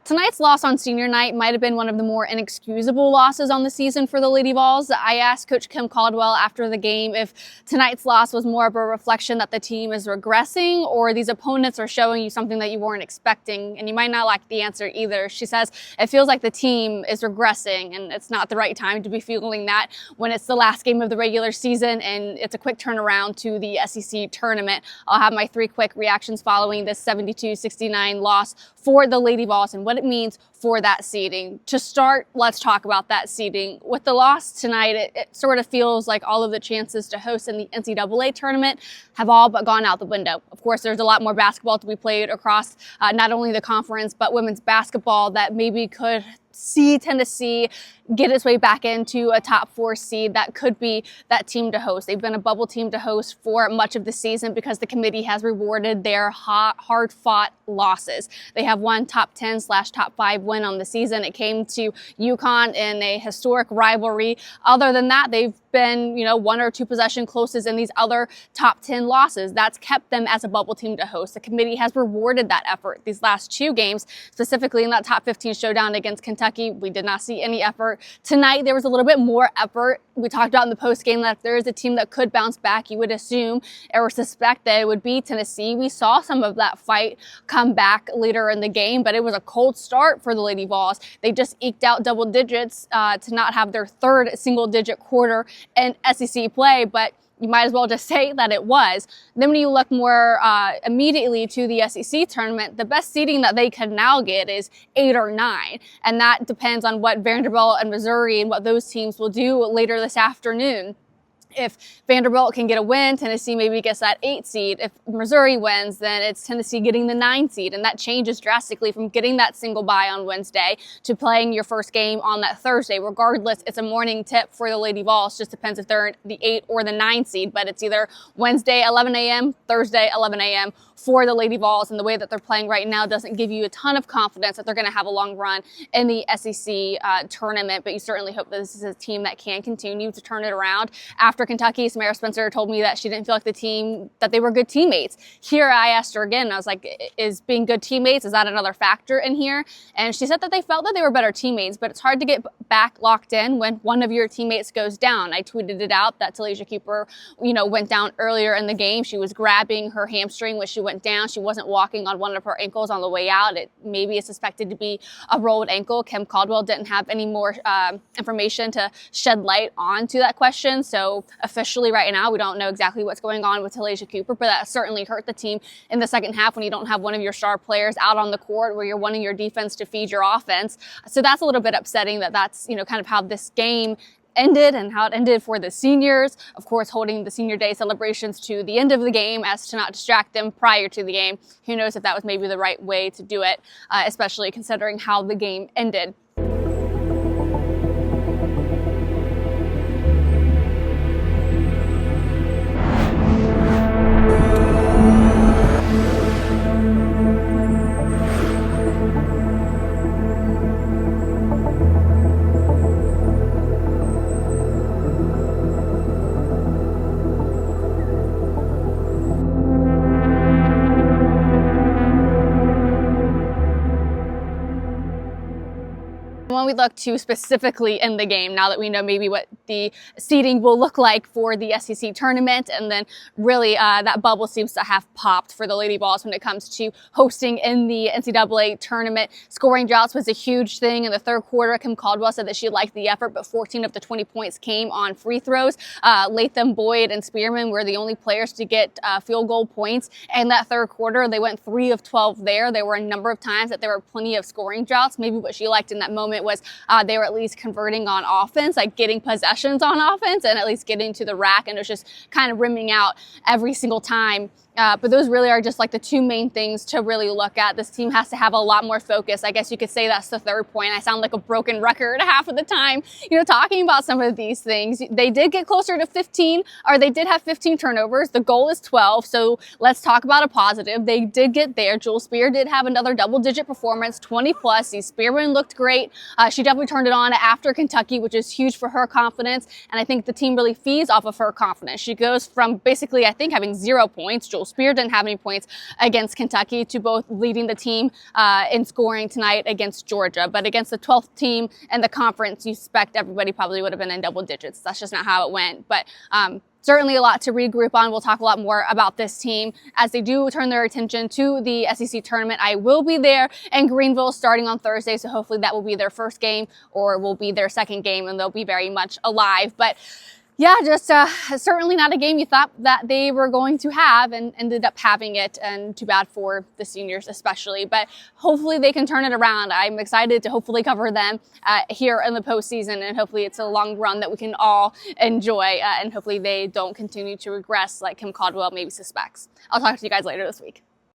Tonight's loss on senior night might have been one of the more inexcusable losses on the season for the Lady Vols. I asked Coach Kim Caldwell after the game if tonight's loss was more of a reflection that the team is regressing or these opponents are showing you something that you weren't expecting, and you might not like the answer either. She says it feels like the team is regressing and it's not the right time to be feeling that when it's the last game of the regular season and it's a quick turnaround to the SEC tournament. I'll have my three quick reactions following this 72-69 loss for the Lady Vols and what it means for that seeding. To start, let's talk about that seeding. With the loss tonight, it sort of feels like all of the chances to host in the NCAA tournament have all but gone out the window. Of course, there's a lot more basketball to be played across not only the conference, but women's basketball that maybe could see Tennessee get its way back into a top 4 seed. That could be that team to host. They've been a bubble team to host for much of the season because the committee has rewarded their hard-fought losses. They have one top 10/top 5 win on the season. It came to UConn in a historic rivalry. Other than that, they've been, 1 or 2 possession closest in these other top 10 losses. That's kept them as a bubble team to host. The committee has rewarded that effort. These last 2 games, specifically in that top 15 showdown against Kentucky, we did not see any effort. Tonight, there was a little bit more effort. We talked about in the post game that if there is a team that could bounce back, you would assume or suspect that it would be Tennessee. We saw some of that fight come back later in the game, but it was a cold start for the Lady Vols. They just eked out double digits to not have their 3rd single-digit quarter in SEC play, but you might as well just say that it was. Then when you look more immediately to the SEC tournament, the best seeding that they could now get is 8 or 9. And that depends on what Vanderbilt and Missouri and what those teams will do later this afternoon. If Vanderbilt can get a win, Tennessee maybe gets that 8 seed. If Missouri wins, then it's Tennessee getting the 9 seed. And that changes drastically from getting that single bye on Wednesday to playing your first game on that Thursday. Regardless, it's a morning tip for the Lady Vols. Just depends if they're the 8 or the 9 seed. But it's either Wednesday, 11 a.m., Thursday, 11 a.m. for the Lady Vols. And the way that they're playing right now doesn't give you a ton of confidence that they're going to have a long run in the SEC tournament. But you certainly hope that this is a team that can continue to turn it around. After Kentucky, Samara Spencer told me that she didn't feel like the team, that they were good teammates. Here, I asked her again, I was like, is being good teammates, is that another factor in here? And she said that they felt that they were better teammates, but it's hard to get back locked in when one of your teammates goes down. I tweeted it out that Talaysia Cooper, went down earlier in the game. She was grabbing her hamstring when she went down. She wasn't walking on one of her ankles on the way out. It maybe is suspected to be a rolled ankle. Kim Caldwell didn't have any more information to shed light onto that question. So officially right now, we don't know exactly what's going on with Talaysia Cooper, but that certainly hurt the team in the second half when you don't have one of your star players out on the court where you're wanting your defense to feed your offense. So that's a little bit upsetting that that's, kind of how this game ended and how it ended for the seniors. Of course, holding the senior day celebrations to the end of the game as to not distract them prior to the game. Who knows if that was maybe the right way to do it, especially considering how the game ended. When we look to specifically in the game, now that we know maybe what the seeding will look like for the SEC tournament, and then really that bubble seems to have popped for the Lady Vols when it comes to hosting in the NCAA tournament. Scoring droughts was a huge thing in the 3rd quarter. Kim Caldwell said that she liked the effort, but 14 of the 20 points came on free throws. Latham, Boyd, and Spearman were the only players to get field goal points in that 3rd quarter. They went 3 of 12 there. There were a number of times that there were plenty of scoring droughts. Maybe what she liked in that moment was they were at least converting on offense, like getting possessions on offense and at least getting to the rack, and it was just kind of rimming out every single time. But those really are just like the 2 main things to really look at. This team has to have a lot more focus. I guess you could say that's the 3rd point. I sound like a broken record half of the time, talking about some of these things. They did get closer to 15, or they did have 15 turnovers. The goal is 12, so let's talk about a positive. They did get there. Jewel Spear did have another double-digit performance, 20+. See, Spearman looked great. She definitely turned it on after Kentucky, which is huge for her confidence, and I think the team really feeds off of her confidence. She goes from basically, I think, having 0 points. Jewel Spear didn't have any points against Kentucky, to both leading the team in scoring tonight against Georgia. But against the 12th team in the conference, you expect everybody probably would have been in double digits. That's just not how it went. But certainly a lot to regroup on. We'll talk a lot more about this team as they do turn their attention to the SEC tournament. I will be there in Greenville starting on Thursday, so hopefully that will be their first game or will be their second game, and they'll be very much alive. But yeah, just certainly not a game you thought that they were going to have, and ended up having it, and too bad for the seniors especially. But hopefully they can turn it around. I'm excited to hopefully cover them here in the postseason, and hopefully it's a long run that we can all enjoy, and hopefully they don't continue to regress like Kim Caldwell maybe suspects. I'll talk to you guys later this week.